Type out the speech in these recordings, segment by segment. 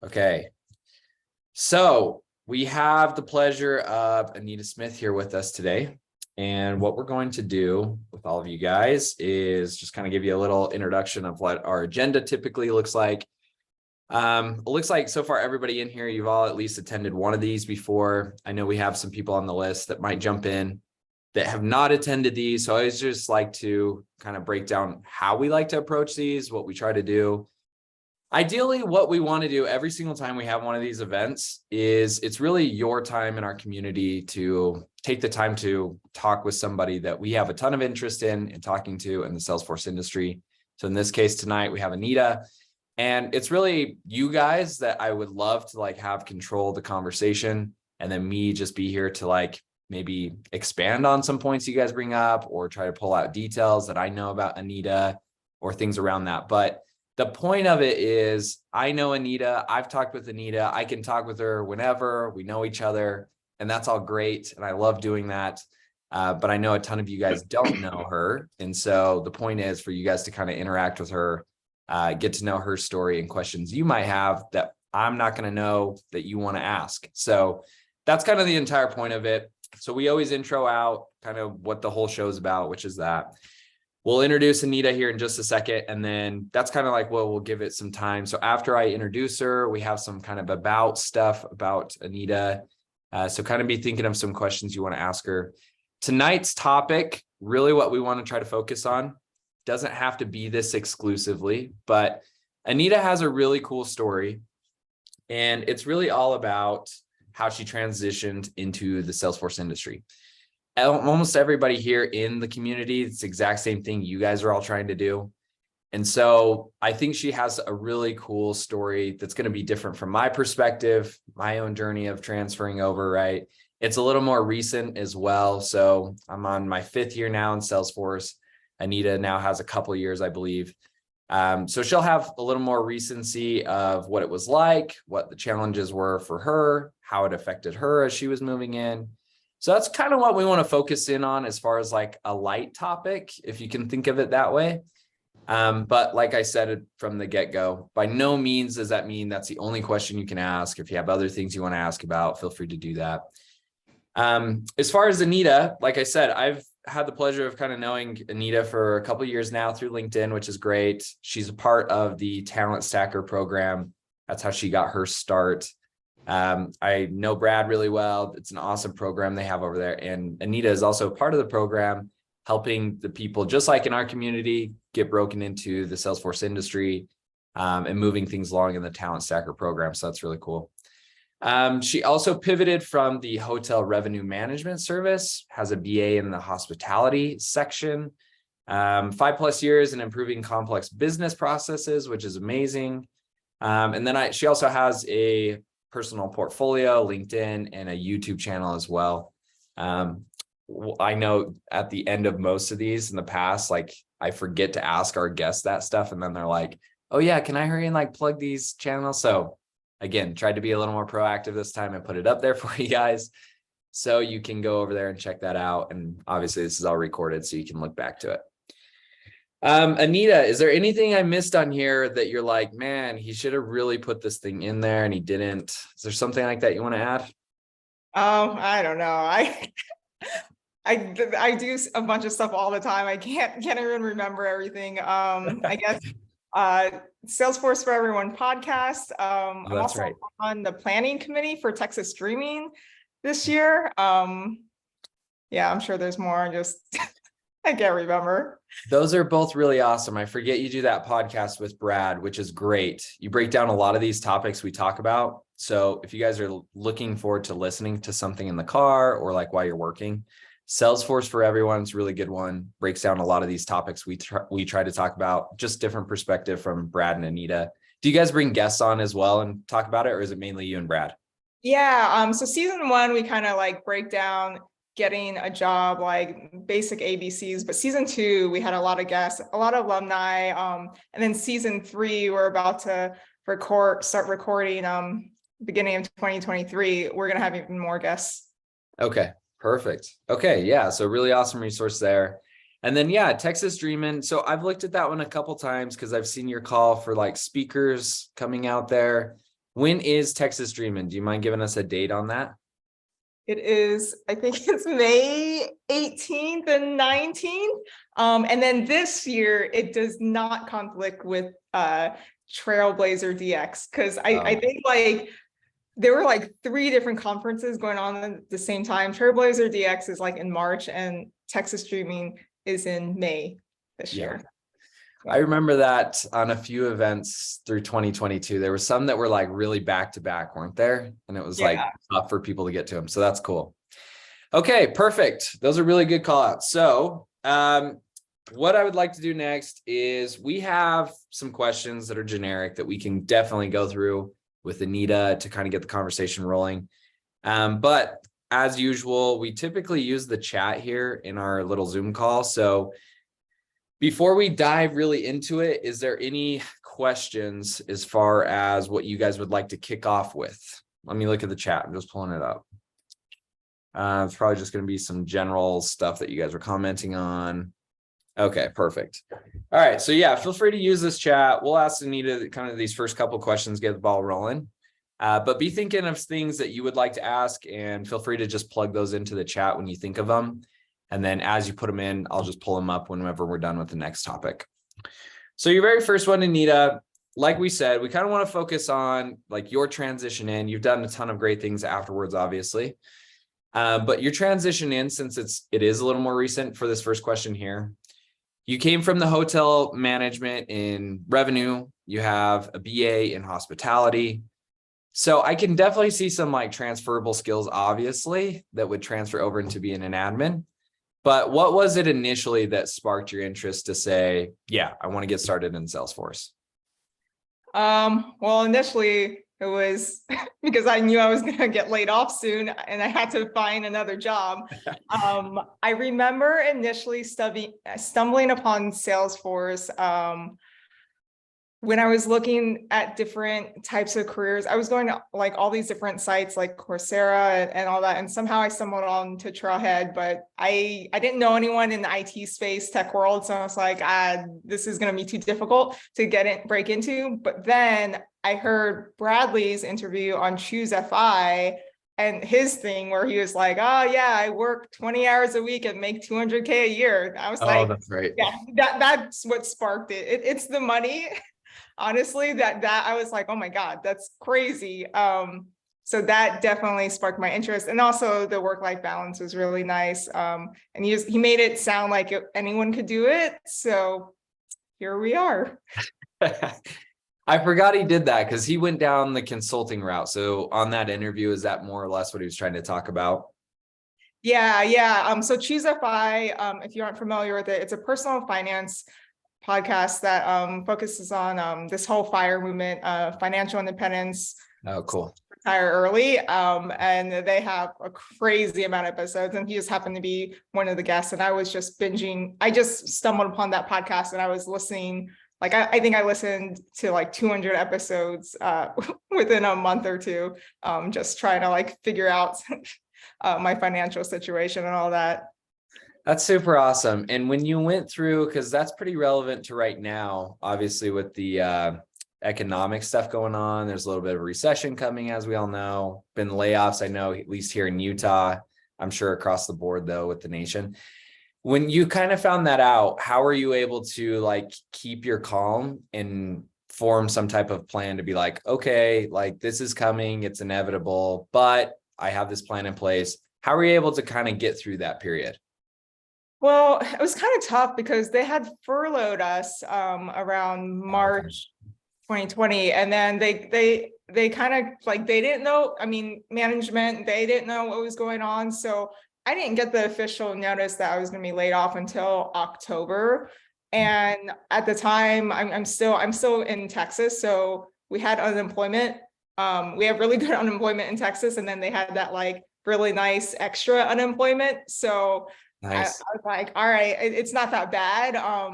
Okay. So we have the pleasure of Anita Smith here with us today. And what we're going to do with all of you guys is just kind of give you a little introduction of what our agenda typically looks like. It looks like so far everybody in here, you've all at least attended one of these before. I know we have some people on the list that might jump in that have not attended these. So I always just like to kind of break down how we like to approach these, what we try to do. Ideally, what we want to do every single time we have one of these events is it's really your time in our community to take the time to talk with somebody that we have a ton of interest in talking to in the Salesforce industry. So in this case tonight, we have Anita, and it's really you guys that I would love to have control of the conversation, and then me just be here to maybe expand on some points you guys bring up or try to pull out details that I know about Anita or things around that. But the point of it is I know Anita, I've talked with Anita, I can talk with her whenever, we know each other, and that's all great. And I love doing that. But I know a ton of you guys don't know her. And so the point is for you guys to kind of interact with her, get to know her story and questions you might have that I'm not going to know that you want to ask. So that's kind of the entire point of it. So we always intro out kind of what the whole show is about, which is that. We'll introduce Anita here in just a second, and then that's kind of we'll give it some time. So after I introduce her, we have some kind of about stuff about Anita. So kind of be thinking of some questions you want to ask her. Tonight's topic, really what we want to try to focus on, doesn't have to be this exclusively, but Anita has a really cool story, and it's really all about how she transitioned into the Salesforce industry. Almost everybody here in the community, it's the exact same thing you guys are all trying to do. And so I think she has a really cool story that's going to be different from my perspective, my own journey of transferring over, right? It's a little more recent as well. So I'm on my 5th year now in Salesforce. Anita now has a couple of years, I believe. So she'll have a little more recency of what it was like, what the challenges were for her, how it affected her as she was moving in. So that's kind of what we want to focus in on as far as a light topic, if you can think of it that way. But like I said from the get-go, by no means does that mean that's the only question you can ask. If you have other things you want to ask about, feel free to do that. As far as Anita, like I said, I've had the pleasure of kind of knowing Anita for a couple of years now through LinkedIn, which is great. She's a part of the Talent Stacker program. That's how she got her start. I know Brad really well. It's an awesome program they have over there. And Anita is also part of the program, helping the people just like in our community get broken into the Salesforce industry and moving things along in the Talent Stacker program. So that's really cool. She also pivoted from the hotel revenue management service, has a BA in the hospitality section, 5+ years in improving complex business processes, which is amazing. And then she also has a personal portfolio, LinkedIn, and a YouTube channel as well. I know at the end of most of these in the past, I forget to ask our guests that stuff. And then they're like, oh yeah, can I hurry and plug these channels? So again, tried to be a little more proactive this time and put it up there for you guys. So you can go over there and check that out. And obviously this is all recorded so you can look back to it. Anita, is there anything I missed on here that you're like, man, he should have really put this thing in there and he didn't? Is there something like that you want to add? I don't know. I do a bunch of stuff all the time. I can't even remember everything. I guess Salesforce for Everyone podcast. I'm also right. on the planning committee for Texas Streaming this year. Yeah, I'm sure there's more. I can't remember. Those are both really awesome. I forget you do that podcast with Brad, which is great. You break down a lot of these topics we talk about. So if you guys are looking forward to listening to something in the car or while you're working, Salesforce for Everyone is a really good one. Breaks down a lot of these topics we try to talk about, just different perspective from Brad and Anita. Do you guys bring guests on as well and talk about it, or is it mainly you and Brad? Yeah. So season 1, we kind of break down getting a job, basic ABCs. But season 2, we had a lot of guests, a lot of alumni. And then season 3, we're about to start recording beginning of 2023. We're going to have even more guests. Okay, perfect. Okay, yeah. So really awesome resource there. And then, yeah, Texas Dreamin'. So I've looked at that one a couple times because I've seen your call for speakers coming out there. When is Texas Dreamin'? Do you mind giving us a date on that? It is, I think it's May 18th and 19th. And then this year, it does not conflict with Trailblazer DX, because I think like there were like 3 different conferences going on at the same time. Trailblazer DX is like in March, and Texas Streaming is in May this year. I remember that on a few events through 2022, there were some that were like really back to back, weren't there? And it was like tough for people to get to them. So that's cool. Okay, perfect. Those are really good call outs. So what I would like to do next is we have some questions that are generic that we can definitely go through with Anita to kind of get the conversation rolling. But as usual, we typically use the chat here in our little Zoom call. So before we dive really into it, is there any questions as far as what you guys would like to kick off with? Let me look at the chat. I'm just pulling it up. It's probably just going to be some general stuff that you guys were commenting on. Okay, perfect. All right. So yeah, feel free to use this chat. We'll ask Anita kind of these first couple questions, get the ball rolling. But be thinking of things that you would like to ask, and feel free to just plug those into the chat when you think of them. And then as you put them in, I'll just pull them up whenever we're done with the next topic. So your very first one, Anita, like we said, we kind of want to focus on like your transition in. You've done a ton of great things afterwards, obviously. But your transition in, since it is a little more recent for this first question here, you came from the hotel management in revenue. You have a BA in hospitality. So I can definitely see some like transferable skills, obviously, that would transfer over into being an admin. But what was it initially that sparked your interest to say, yeah, I want to get started in Salesforce? Well, initially it was because I knew I was going to get laid off soon and I had to find another job. I remember initially stumbling upon Salesforce when I was looking at different types of careers. I was going to like all these different sites like Coursera and all that. And somehow I stumbled on to Trailhead, but I didn't know anyone in the IT space, tech world. So I was like, this is going to be too difficult to break into. But then I heard Bradley's interview on Choose FI and his thing where he was like, oh yeah, I work 20 hours a week and make 200K a year. I was like, that's right. Yeah, that's what sparked it. It's the money. Honestly, that I was like, oh my God, that's crazy. So that definitely sparked my interest. And also the work-life balance was really nice. And he made it sound like anyone could do it. So here we are. I forgot he did that because he went down the consulting route. So on that interview, is that more or less what he was trying to talk about? Yeah. So Choose FI, if you aren't familiar with it, it's a personal finance podcast that focuses on this whole FIRE movement, financial independence. Oh, cool. Retire early. And they have a crazy amount of episodes. And he just happened to be one of the guests. And I was just binging. I just stumbled upon that podcast and I was listening. Like, I think I listened to like 200 episodes within a month or two, just trying to like figure out my financial situation and all that. That's super awesome. And when you went through, because that's pretty relevant to right now, obviously with the economic stuff going on, there's a little bit of a recession coming, as we all know. Been layoffs, I know, at least here in Utah. I'm sure across the board though with the nation. When you kind of found that out, how are you able to like keep your calm and form some type of plan to be like, okay, like this is coming, it's inevitable, but I have this plan in place. How are you able to kind of get through that period? Well, it was kind of tough because they had furloughed us around March 2020, and then they kind of like they didn't know. I mean, management, they didn't know what was going on, so I didn't get the official notice that I was going to be laid off until October. And at the time, I'm still in Texas, so we had unemployment. We have really good unemployment in Texas, and then they had that like really nice extra unemployment. So Nice. I was like, all right, it's not that bad. I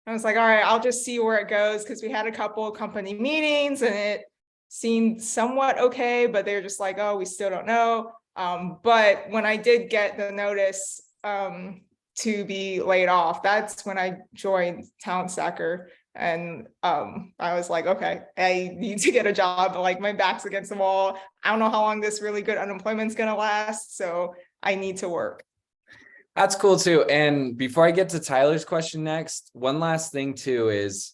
was like, all right, I'll just see where it goes, because we had a couple of company meetings and it seemed somewhat okay, but they're just like, oh, we still don't know. But when I did get the notice to be laid off, that's when I joined Talent Stacker. And I was like, okay, I need to get a job. Like my back's against the wall. I don't know how long this really good unemployment's gonna last. So I need to work. That's cool too. And before I get to Tyler's question next, one last thing too is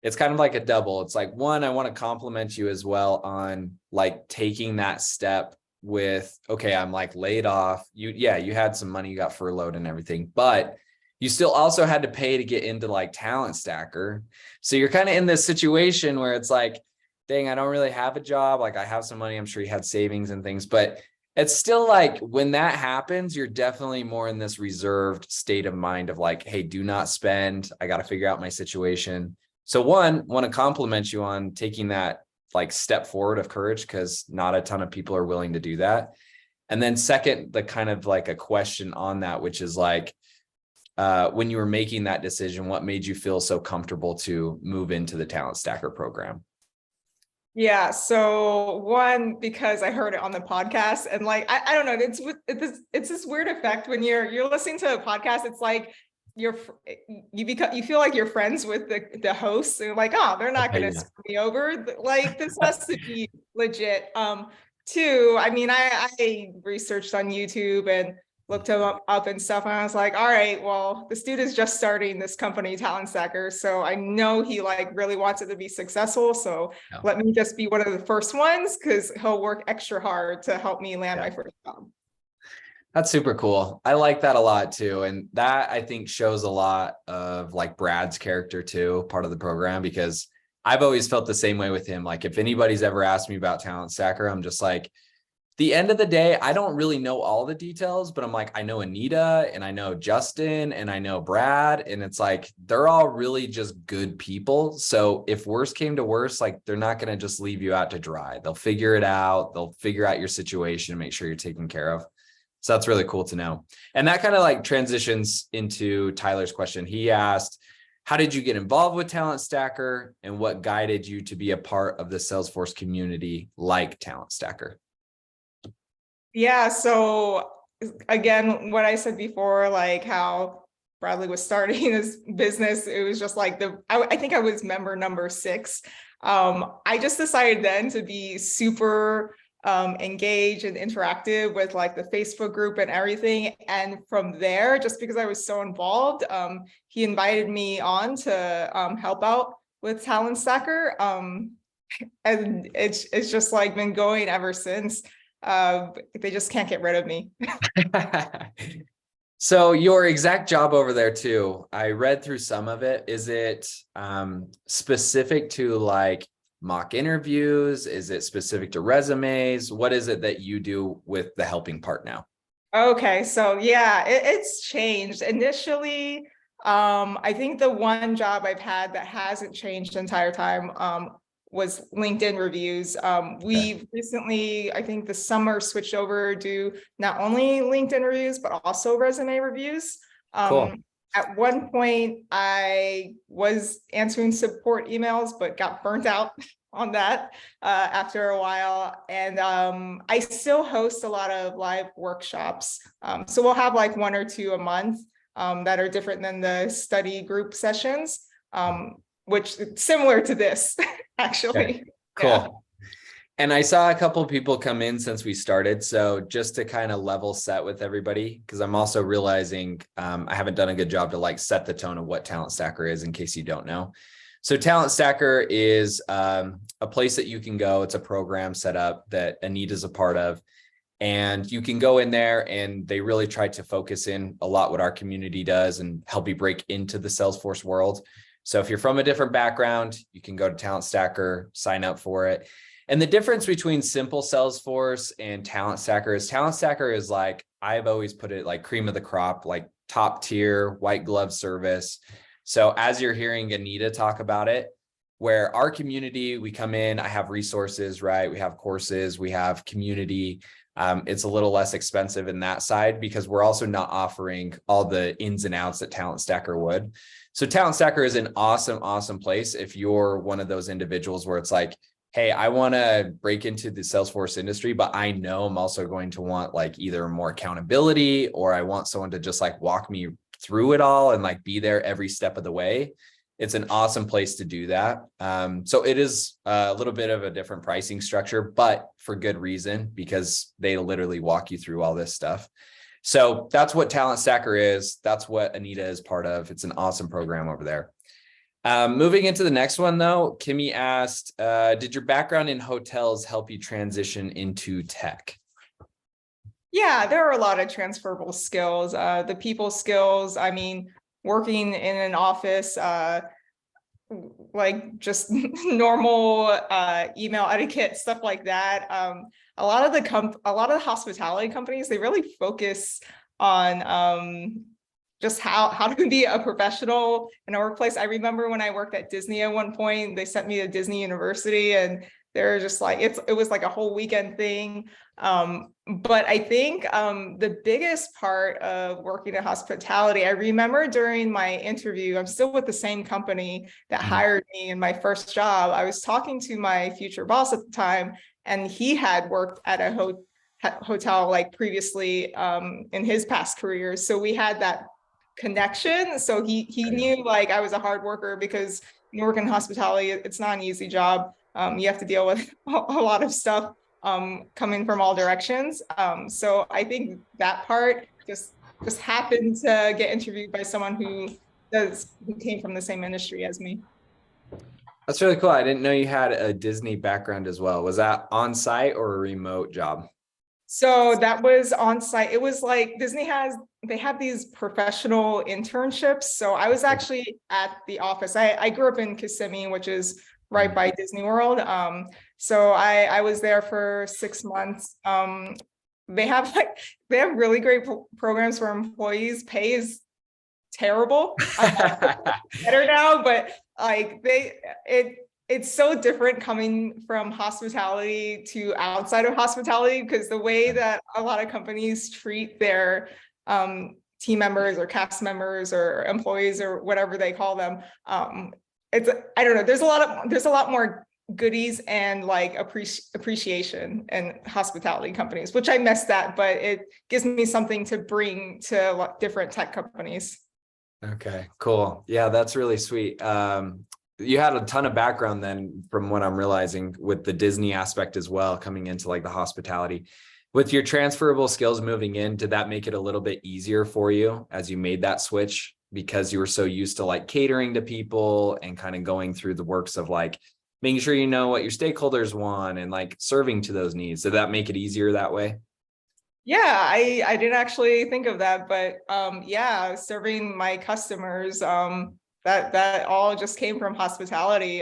it's kind of like a double. It's like, one, I want to compliment you as well on like taking that step with, okay, I'm like laid off. You had some money, you got furloughed and everything, but you still also had to pay to get into like Talent Stacker. So you're kind of in this situation where it's like, dang, I don't really have a job. Like I have some money. I'm sure you had savings and things, but it's still like when that happens, you're definitely more in this reserved state of mind of like, hey, do not spend. I got to figure out my situation. So one, want to compliment you on taking that like step forward of courage, because not a ton of people are willing to do that. And then second, the kind of like a question on that, which is like, when you were making that decision, what made you feel so comfortable to move into the Talent Stacker program? Yeah. So one, because I heard it on the podcast, and like I don't know, it's this weird effect when you're listening to a podcast. It's like you feel like you're friends with the hosts, and you're like, oh, they're not gonna screw me over. Like this has to be legit. Two, I mean, I researched on YouTube and looked him up and stuff, and I was like, all right, well, this dude is just starting this company, Talent Stacker, so I know he like really wants it to be successful, so let me just be one of the first ones, because he'll work extra hard to help me land my first job. That's super cool. I like that a lot too. And that I think shows a lot of like Brad's character too, part of the program, because I've always felt the same way with him. Like if anybody's ever asked me about Talent Stacker, I'm just like, the end of the day, I don't really know all the details, but I'm like, I know Anita and I know Justin and I know Brad. And it's like, they're all really just good people. So if worse came to worse, like they're not going to just leave you out to dry. They'll figure it out. They'll figure out your situation, make sure you're taken care of. So that's really cool to know. And that kind of like transitions into Tyler's question. He asked, how did you get involved with Talent Stacker and what guided you to be a part of the Salesforce community like Talent Stacker? Yeah, so again, what I said before, like how Bradley was starting his business, it was just like I think I was member number 6. I just decided then to be super engaged and interactive with like the Facebook group and everything. And from there, just because I was so involved, he invited me on to help out with Talent Stacker. And it's just like been going ever since. They just can't get rid of me. So your exact job over there too, I read through some of it. Is it specific to like mock interviews? Is it specific to resumes? What is it that you do with the helping part now? Okay, so yeah, it's changed. Initially, I think the one job I've had that hasn't changed the entire time was LinkedIn reviews. We've recently, I think the summer, switched over to not only LinkedIn reviews, but also resume reviews. Cool. At one point, I was answering support emails, but got burnt out on that after a while. And I still host a lot of live workshops. So we'll have like 1 or 2 a month that are different than the study group sessions, which is similar to this, actually. Okay. Cool. Yeah. And I saw a couple of people come in since we started. So just to kind of level set with everybody, because I'm also realizing I haven't done a good job to like set the tone of what Talent Stacker is in case you don't know. So Talent Stacker is a place that you can go. It's a program set up that Anita's a part of. And you can go in there and they really try to focus in a lot what our community does and help you break into the Salesforce world. So if you're from a different background, you can go to Talent Stacker, sign up for it. And the difference between simple Salesforce and Talent Stacker is like, I've always put it like cream of the crop, like top tier, white glove service. So as you're hearing Anita talk about it, where our community, we come in, I have resources, right? We have courses, we have community. It's a little less expensive in that side because we're also not offering all the ins and outs that Talent Stacker would. So Talent Stacker is an awesome, awesome place if you're one of those individuals where it's like, hey, I want to break into the Salesforce industry, but I know I'm also going to want like either more accountability or I want someone to just like walk me through it all and like be there every step of the way. it's an awesome place to do that. So it is a little bit of a different pricing structure, but for good reason, because they literally walk you through all this stuff. So that's what Talent Stacker is. That's what Anita is part of. It's an awesome program over there. Moving into the next one, though, Kimmy asked, did your background in hotels help you transition into tech? Yeah, there are a lot of transferable skills. The people skills, I mean, working in an office, like just normal email etiquette, stuff like that. A lot of the hospitality companies, they really focus on just how to be a professional in a workplace. I remember when I worked at Disney at one point, they sent me to Disney University, and they're just like, it was like a whole weekend thing. But I think the biggest part of working in hospitality, I remember during my interview, I'm still with the same company that hired me in my first job. I was talking to my future boss at the time, and he had worked at a hotel like previously in his past career. So we had that connection. So he knew like I was a hard worker, because you work in hospitality, it's not an easy job. You have to deal with a lot of stuff coming from all directions. So I think that part just happened to get interviewed by someone who came from the same industry as me. That's really cool. I didn't know you had a Disney background as well. Was that on site or a remote job? So that was on site. It was like they have these professional internships. So I was actually at the office. I grew up in Kissimmee, which is right by Disney World. So I was there for 6 months. They have really great programs for employees. Pay is terrible. Better now, but like it's so different coming from hospitality to outside of hospitality, because the way that a lot of companies treat their team members or cast members or employees or whatever they call them, I don't know. There's a lot more goodies and like appreciation in hospitality companies, which I miss that, but it gives me something to bring to different tech companies. Okay, cool. Yeah, that's really sweet. You had a ton of background then, from what I'm realizing, with the Disney aspect as well, coming into like the hospitality. With your transferable skills moving in, did that make it a little bit easier for you as you made that switch, because you were so used to like catering to people and kind of going through the works of like making sure you know what your stakeholders want and like serving to those needs? Did that make it easier that way? Yeah, I didn't actually think of that, but yeah, serving my customers, that all just came from hospitality,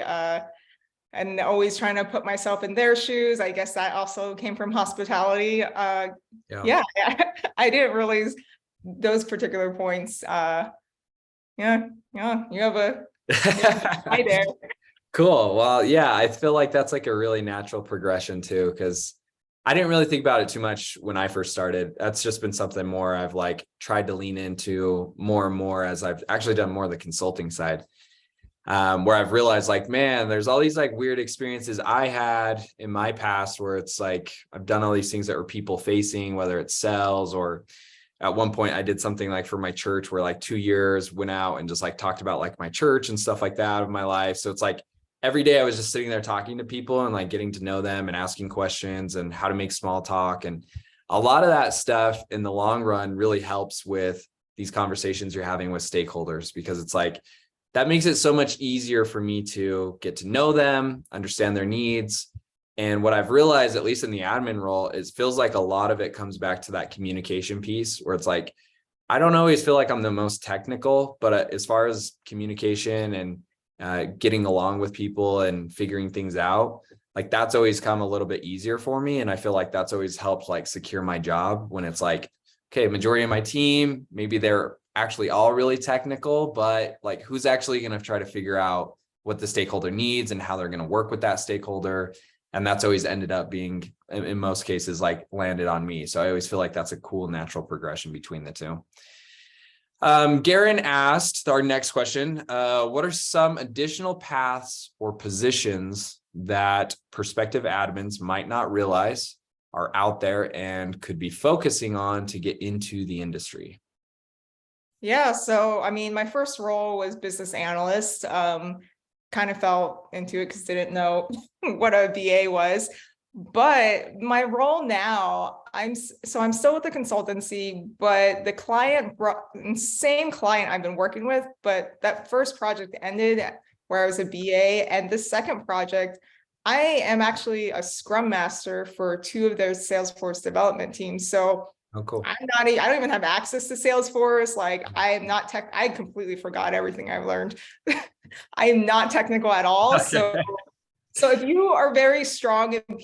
and always trying to put myself in their shoes. I guess that also came from hospitality. Yeah, I didn't realize those particular points. Yeah, you have a hi there. Cool. Well, yeah, I feel like that's like a really natural progression too, because I didn't really think about it too much when I first started. That's just been something more I've like tried to lean into more and more as I've actually done more of the consulting side, where I've realized like, man, there's all these like weird experiences I had in my past where it's like I've done all these things that were people facing, whether it's sales, or at one point I did something like for my church where like 2 years went out and just like talked about like my church and stuff like that of my life. So it's like every day I was just sitting there talking to people and like getting to know them and asking questions and how to make small talk. And a lot of that stuff in the long run really helps with these conversations you're having with stakeholders, because it's like, that makes it so much easier for me to get to know them, understand their needs. And what I've realized, at least in the admin role, is feels like a lot of it comes back to that communication piece, where it's like, I don't always feel like I'm the most technical, but as far as communication and getting along with people and figuring things out, like that's always come a little bit easier for me. And I feel like that's always helped like secure my job, when it's like, okay, majority of my team, maybe they're actually all really technical, but like who's actually going to try to figure out what the stakeholder needs and how they're going to work with that stakeholder. And that's always ended up being, in most cases, like landed on me. So I always feel like that's a cool natural progression between the two. Garen asked our next question, what are some additional paths or positions that prospective admins might not realize are out there and could be focusing on to get into the industry? Yeah, so I mean, my first role was business analyst. Kind of fell into it because didn't know what a BA was. But my role now, I'm still with the consultancy, but the same client I've been working with, but that first project ended where I was a BA, and the second project, I am actually a Scrum Master for two of their Salesforce development teams. So Oh, cool. I don't even have access to Salesforce. Like I am not I completely forgot everything I've learned. I am not technical at all. So Okay. so if you are very strong in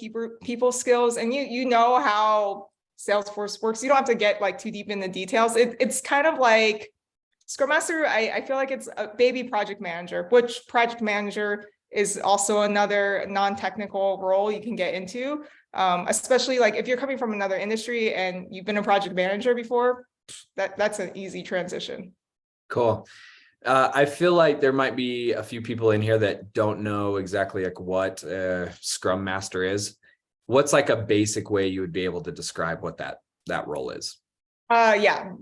people skills and you know how Salesforce works, you don't have to get like too deep in the details. It's kind of like Scrum Master, I feel like it's a baby project manager, which project manager is also another non-technical role you can get into. Especially like if you're coming from another industry and you've been a project manager before, that's an easy transition. Cool. I feel like there might be a few people in here that don't know exactly like what Scrum Master is. What's like a basic way you would be able to describe what that role is? Yeah,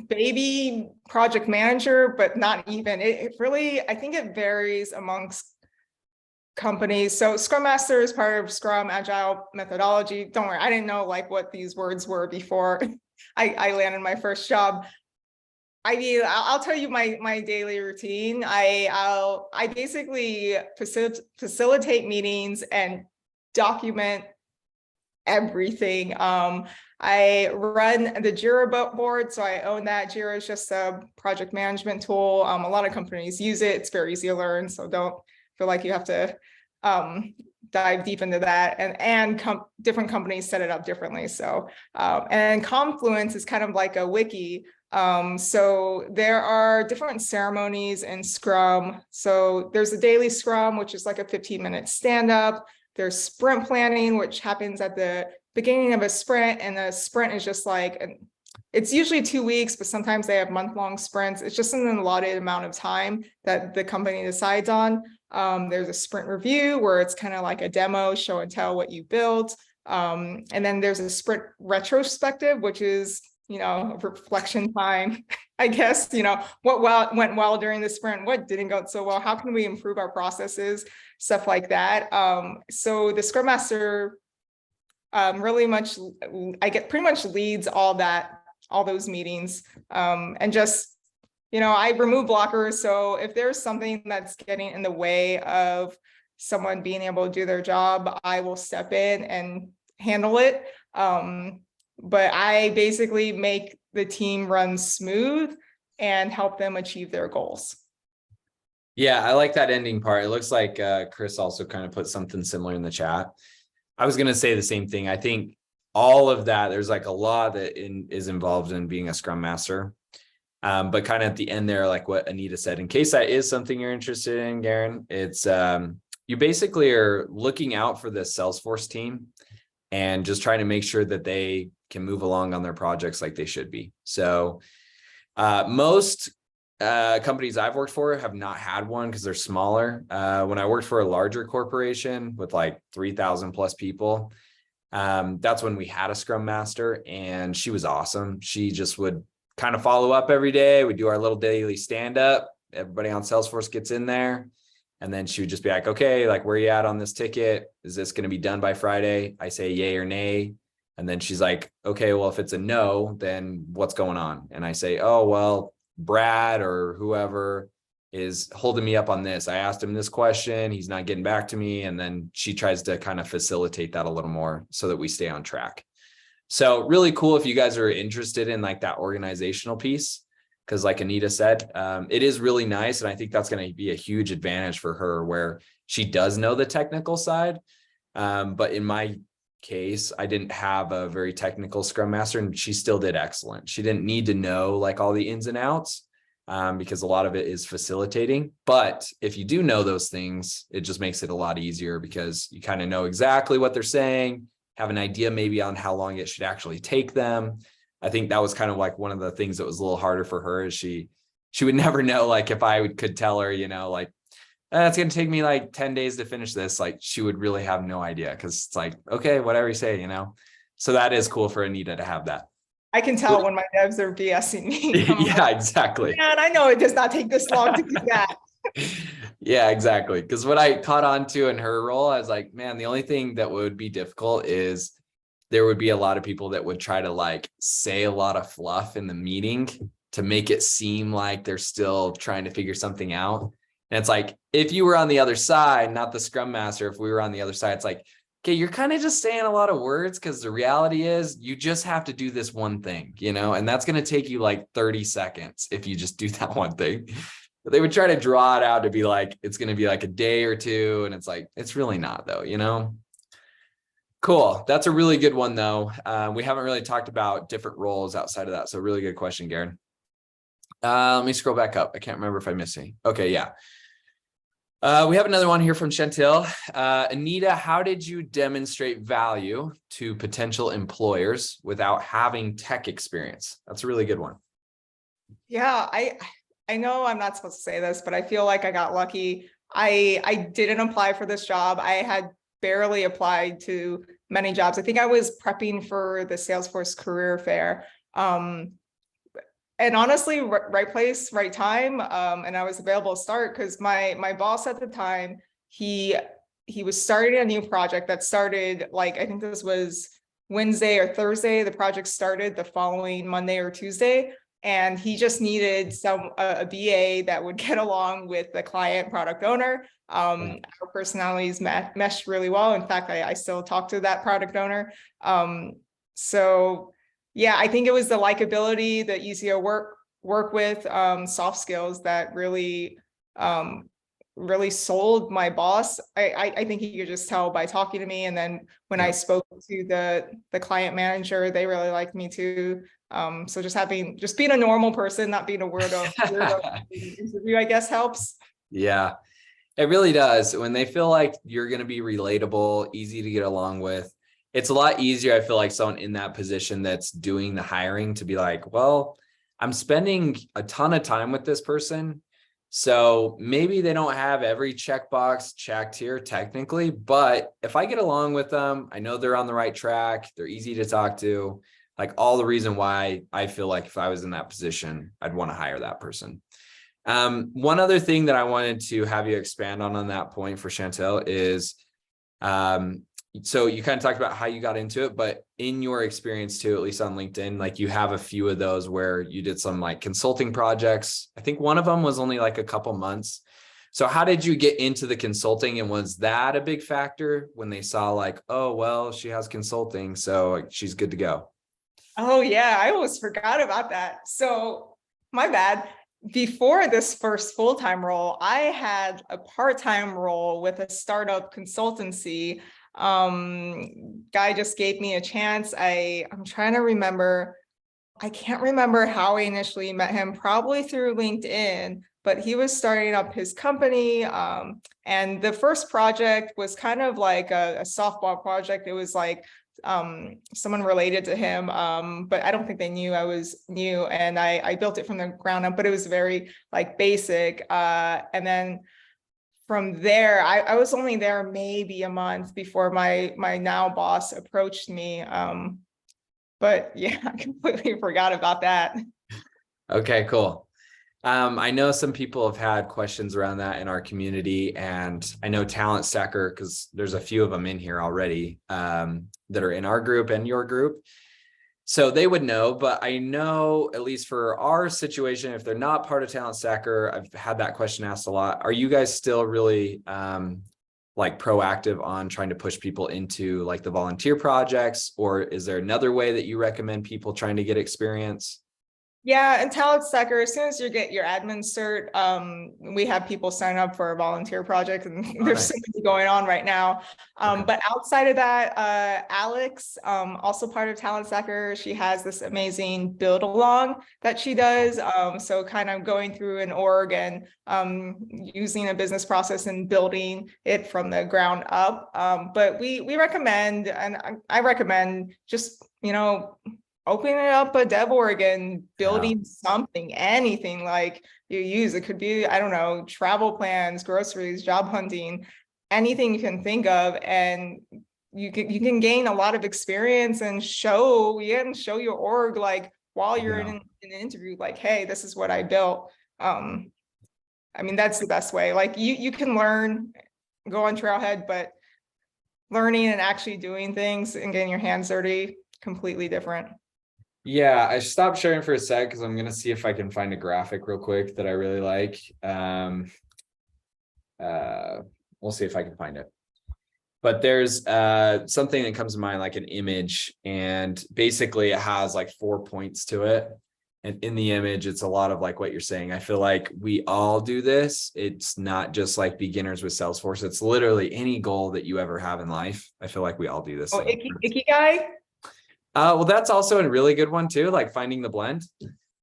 baby project manager, but not even. It really, I think it varies amongst companies. So Scrum Master is part of Scrum Agile methodology. Don't worry, I didn't know like what these words were before I landed my first job. I mean, I'll tell you my daily routine. I basically facilitate meetings and document everything. I run the Jira board, so I own that. Jira is just a project management tool. A lot of companies use it. It's very easy to learn, so don't feel like you have to dive deep into that. And different companies set it up differently. So and Confluence is kind of like a wiki. So there are different ceremonies in Scrum. So there's a daily Scrum, which is like a 15-minute stand-up. There's sprint planning, which happens at the beginning of a sprint, and a sprint is just like, it's usually 2 weeks, but sometimes they have month-long sprints. It's just an allotted amount of time that the company decides on. There's a sprint review where it's kind of like a demo, show and tell what you built. And then there's a sprint retrospective, which is, reflection time, I guess, what went well during the sprint, what didn't go so well, how can we improve our processes, stuff like that. So the Scrum Master really much, pretty much leads all those meetings, and just, I remove blockers. So if there's something that's getting in the way of someone being able to do their job, I will step in and handle it. But I basically make the team run smooth and help them achieve their goals. Yeah, I like that ending part. It looks like Chris also kind of put something similar in the chat. I was going to say the same thing. I think all of that, there's like a lot that is involved in being a Scrum Master. But kind of at the end there, like what Anita said, in case that is something you're interested in, Garen, it's you basically are looking out for the Salesforce team and just trying to make sure that they can move along on their projects like they should be. So most companies I've worked for have not had one because they're smaller. When I worked for a larger corporation with like 3,000 plus people, that's when we had a Scrum Master, and she was awesome. She just would kind of follow up every day. We do our little daily stand up. Everybody on Salesforce gets in there. And then she would just be like, okay, like, where are you at on this ticket? Is this going to be done by Friday? I say yay or nay. And then she's like, okay, well, if it's a no, then what's going on? And I say, oh, well, Brad or whoever is holding me up on this. I asked him this question. He's not getting back to me. And then she tries to kind of facilitate that a little more so that we stay on track. So really cool if you guys are interested in like that organizational piece, because like Anita said, it is really nice. And I think that's going to be a huge advantage for her where she does know the technical side. But in my case, I didn't have a very technical Scrum Master, and she still did excellent. She didn't need to know like all the ins and outs because a lot of it is facilitating. But if you do know those things, it just makes it a lot easier because you kind of know exactly what they're saying, have an idea maybe on how long it should actually take them. I think that was kind of like one of the things that was a little harder for her is she would never know, like if I could tell her, like, it's going to take me like 10 days to finish this. Like she would really have no idea because it's like, okay, whatever you say, So that is cool for Anita to have that. I can tell when my devs are BSing me. I'm like, Yeah, exactly. man, I know it does not take this long to do that. Yeah, exactly. Because what I caught on to in her role, I was like, man, the only thing that would be difficult is there would be a lot of people that would try to like say a lot of fluff in the meeting to make it seem like they're still trying to figure something out. And it's like, if you were on the other side, not the scrum master, if we were on the other side, it's like, okay, you're kind of just saying a lot of words because the reality is you just have to do this one thing, and that's going to take you like 30 seconds if you just do that one thing. But they would try to draw it out to be like, it's going to be like a day or two. And it's like, it's really not though. Cool. That's a really good one though. We haven't really talked about different roles outside of that. So really good question, Garen. Let me scroll back up. I can't remember if I missed any. Okay. Yeah. We have another one here from Chantel. Anita, how did you demonstrate value to potential employers without having tech experience? That's a really good one. Yeah, I know I'm not supposed to say this, but I feel like I got lucky. I didn't apply for this job. I had barely applied to many jobs. I think I was prepping for the Salesforce career fair. And honestly, right place, right time. And I was available to start because my boss at the time, he was starting a new project that started like, I think this was Wednesday or Thursday. The project started the following Monday or Tuesday. And he just needed a BA that would get along with the client product owner. Our personalities meshed really well. In fact, I still talk to that product owner. So yeah, I think it was the likability, the easier work with, soft skills that really really sold my boss. I think he could just tell by talking to me. And then when I spoke to the client manager, they really liked me too. So just being a normal person, not being a weirdo interview, I guess helps. Yeah, it really does. When they feel like you're going to be relatable, easy to get along with, it's a lot easier. I feel like someone in that position that's doing the hiring to be like, well, I'm spending a ton of time with this person. So maybe they don't have every checkbox checked here technically, but if I get along with them, I know they're on the right track. They're easy to talk to, like all the reason why I feel like if I was in that position, I'd want to hire that person. One other thing that I wanted to have you expand on that point for Chantel is, so you kind of talked about how you got into it, but in your experience too, at least on LinkedIn, like you have a few of those where you did some like consulting projects. I think one of them was only like a couple months. So how did you get into the consulting, and was that a big factor when they saw like, oh, well, she has consulting, so she's good to go? Oh yeah, I almost forgot about that. So my bad. Before this first full-time role, I had a part-time role with a startup consultancy. Guy just gave me a chance. I'm trying to remember. I can't remember how I initially met him, probably through LinkedIn, but he was starting up his company. And the first project was kind of like a softball project. It was like someone related to him, but I don't think they knew I was new, and I built it from the ground up, but it was very like basic. And then from there, I was only there maybe a month before my now boss approached me. But yeah, I completely forgot about that. Okay, cool. I know some people have had questions around that in our community, and I know Talent Stacker, because there's a few of them in here already, that are in our group and your group. So they would know, but I know at least for our situation, if they're not part of Talent Stacker, I've had that question asked a lot. Are you guys still really like proactive on trying to push people into like the volunteer projects, or is there another way that you recommend people trying to get experience? Yeah, and Talent Stacker, as soon as you get your admin cert, we have people sign up for a volunteer project, and there's so many going on right now. But outside of that, Alex, also part of Talent Stacker, she has this amazing build along that she does. So kind of going through an org and using a business process and building it from the ground up. But we recommend, and I recommend just, opening up a dev org and building something, anything like you use. It could be, I don't know, travel plans, groceries, job hunting, anything you can think of, and you can gain a lot of experience and show your org like while you're in an interview, like, hey, this is what I built. I mean, that's the best way. Like you can learn, go on Trailhead, but learning and actually doing things and getting your hands dirty, completely different. Yeah, I stopped sharing for a sec because I'm gonna see if I can find a graphic real quick that I really like. We'll see if I can find it. But there's something that comes to mind, like an image, and basically it has like 4 points to it. And in the image, it's a lot of like what you're saying. I feel like we all do this. It's not just like beginners with Salesforce. It's literally any goal that you ever have in life. I feel like we all do this. Oh, icky guy. Well, that's also a really good one too, like finding the blend.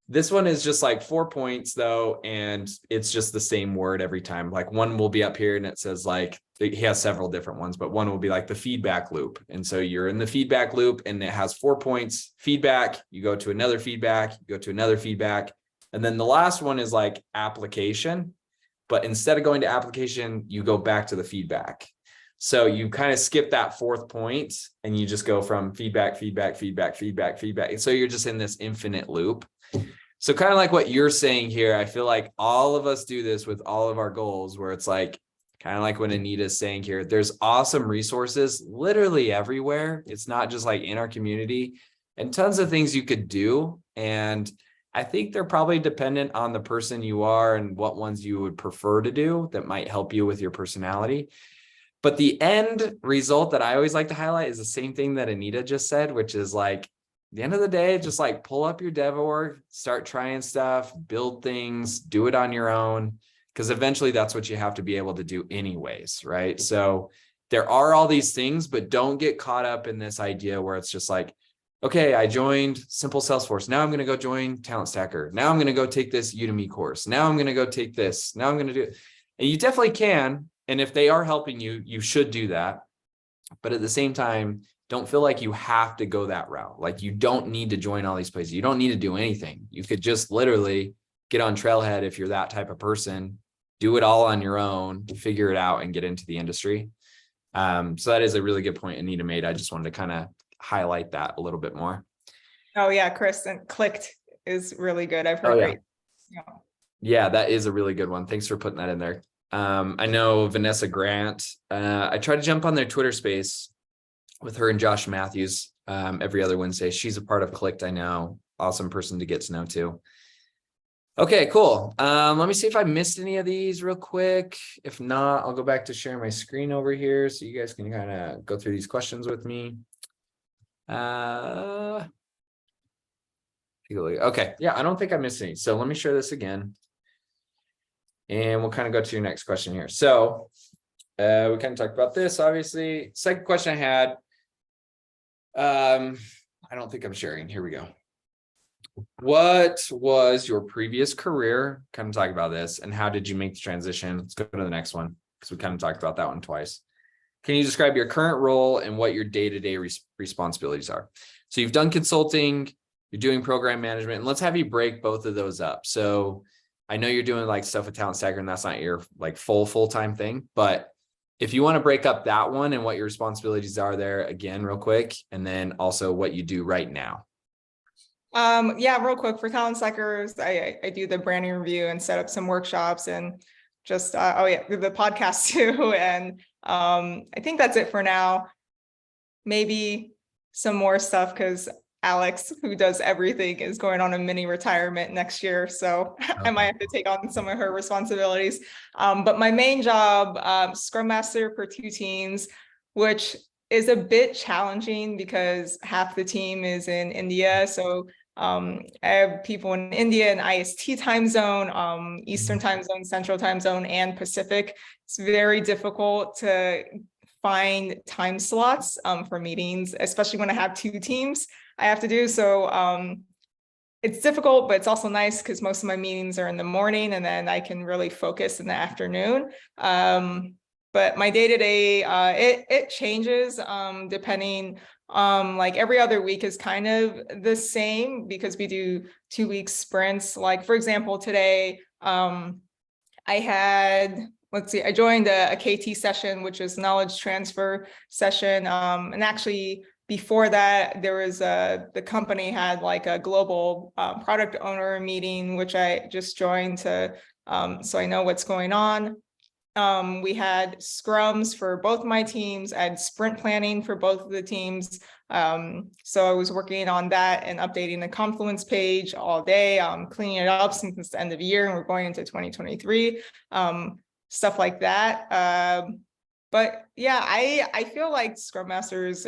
This one is just like 4 points though, and it's just the same word every time. Like one will be up here and it says like, he has several different ones, but one will be like the feedback loop. And so you're in the feedback loop and it has 4 points, feedback, you go to another feedback, you go to another feedback. And then the last one is like application, but instead of going to application, you go back to the feedback. So you kind of skip that 4th point and you just go from feedback, feedback, feedback, feedback, feedback. And so you're just in this infinite loop. So kind of like what you're saying here, I feel like all of us do this with all of our goals, where it's like, kind of like what Anita is saying here, there's awesome resources literally everywhere. It's not just like in our community, and tons of things you could do. And I think they're probably dependent on the person you are and what ones you would prefer to do that might help you with your personality. But the end result that I always like to highlight is the same thing that Anita just said, which is like, at the end of the day, just like pull up your dev org, start trying stuff, build things, do it on your own, because eventually that's what you have to be able to do anyways, right? So there are all these things, but don't get caught up in this idea where it's just like, okay, I joined Simple Salesforce. Now I'm going to go join Talent Stacker. Now I'm going to go take this Udemy course. Now I'm going to go take this. Now I'm going to do it. And you definitely can. And if they are helping you, you should do that. But at the same time, don't feel like you have to go that route. Like you don't need to join all these places. You don't need to do anything. You could just literally get on Trailhead if you're that type of person, do it all on your own, figure it out and get into the industry. So that is a really good point Anita made. I just wanted to kind of highlight that a little bit more. Oh yeah, Chris, and clicked is really good. I've heard great. Yeah, that is a really good one. Thanks for putting that in there. I know Vanessa Grant, I try to jump on their Twitter space with her and Josh Matthews every other Wednesday. She's a part of Clicked, I know. Awesome person to get to know too. Okay, cool. Let me see if I missed any of these real quick. If not, I'll go back to sharing my screen over here so you guys can kind of go through these questions with me. Okay, yeah, I don't think I missed any. So let me share this again. And we'll kind of go to your next question here. So we kind of talked about this, obviously. Second question I had, I don't think I'm sharing. Here we go. What was your previous career? Kind of talk about this, and how did you make the transition? Let's go to the next one because we kind of talked about that one twice. Can you describe your current role and what your day-to-day responsibilities are? So you've done consulting, you're doing program management, and let's have you break both of those up. So I know you're doing like stuff with Talent Stacker, and that's not your like full-time thing, but if you want to break up that one and what your responsibilities are there again, real quick, and then also what you do right now. Yeah, real quick for Talent Stackers, I do the branding review and set up some workshops and just the podcast too. And I think that's it for now. Maybe some more stuff because Alex, who does everything, is going on a mini retirement next year. So I might have to take on some of her responsibilities. But my main job, Scrum Master for 2 teams, which is a bit challenging because half the team is in India. So I have people in India and IST time zone, Eastern time zone, Central time zone, and Pacific. It's very difficult to find time slots for meetings, especially when I have 2 teams I have to do. So it's difficult, but it's also nice because most of my meetings are in the morning and then I can really focus in the afternoon. But my day-to-day, it changes depending, like every other week is kind of the same because we do 2-week sprints. Like for example, today, I had let's see, I joined a KT session, which is knowledge transfer session. And actually before that, there was the company had like a global product owner meeting, which I just joined to, so I know what's going on. We had scrums for both my teams. I had sprint planning for both of the teams. So I was working on that and updating the Confluence page all day, cleaning it up since it's the end of the year and we're going into 2023, stuff like that. But yeah, I feel like Scrum Masters,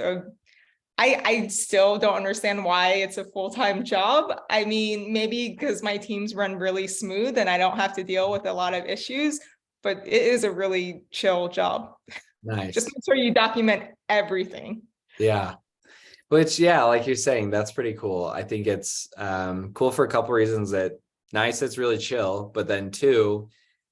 I still don't understand why it's a full-time job. I mean, maybe because my teams run really smooth and I don't have to deal with a lot of issues, but it is a really chill job. Nice. Just make sure you document everything. Yeah. Which, yeah, like you're saying, that's pretty cool. I think it's cool for a couple reasons. That nice, it's really chill, but then two,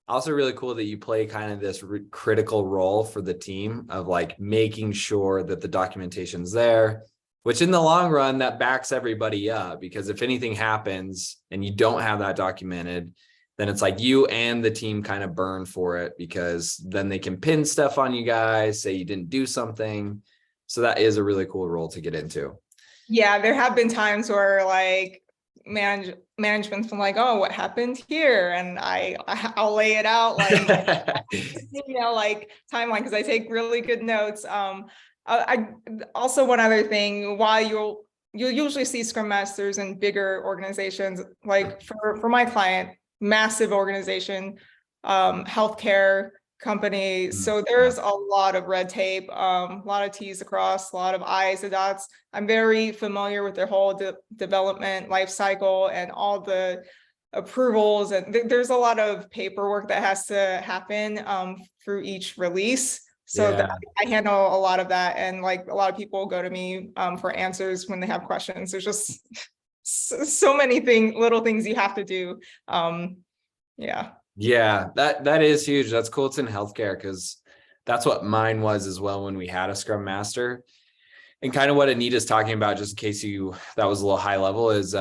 also really cool that you play kind of this critical role for the team of like making sure that the documentation's there, which in the long run, that backs everybody up, because if anything happens and you don't have that documented, then it's like you and the team kind of burn for it, because then they can pin stuff on you guys, say you didn't do something. So that is a really cool role to get into. Yeah, there have been times where like management's been like, oh, what happened here? And I'll lay it out like, like timeline, because I take really good notes. I also, one other thing, while you'll usually see Scrum Masters in bigger organizations, like for my client, massive organization, healthcare company. So there's a lot of red tape, a lot of T's across, a lot of I's and dots. I'm very familiar with their whole development life cycle and all the approvals. And there's a lot of paperwork that has to happen through each release. So Yeah. I handle a lot of that. And like a lot of people go to me for answers when they have questions. There's just so many little things you have to do. Yeah. Yeah, that is huge. That's cool. It's in healthcare, because that's what mine was as well when we had a Scrum Master. And kind of what Anita's talking about, just in case that was a little high level, is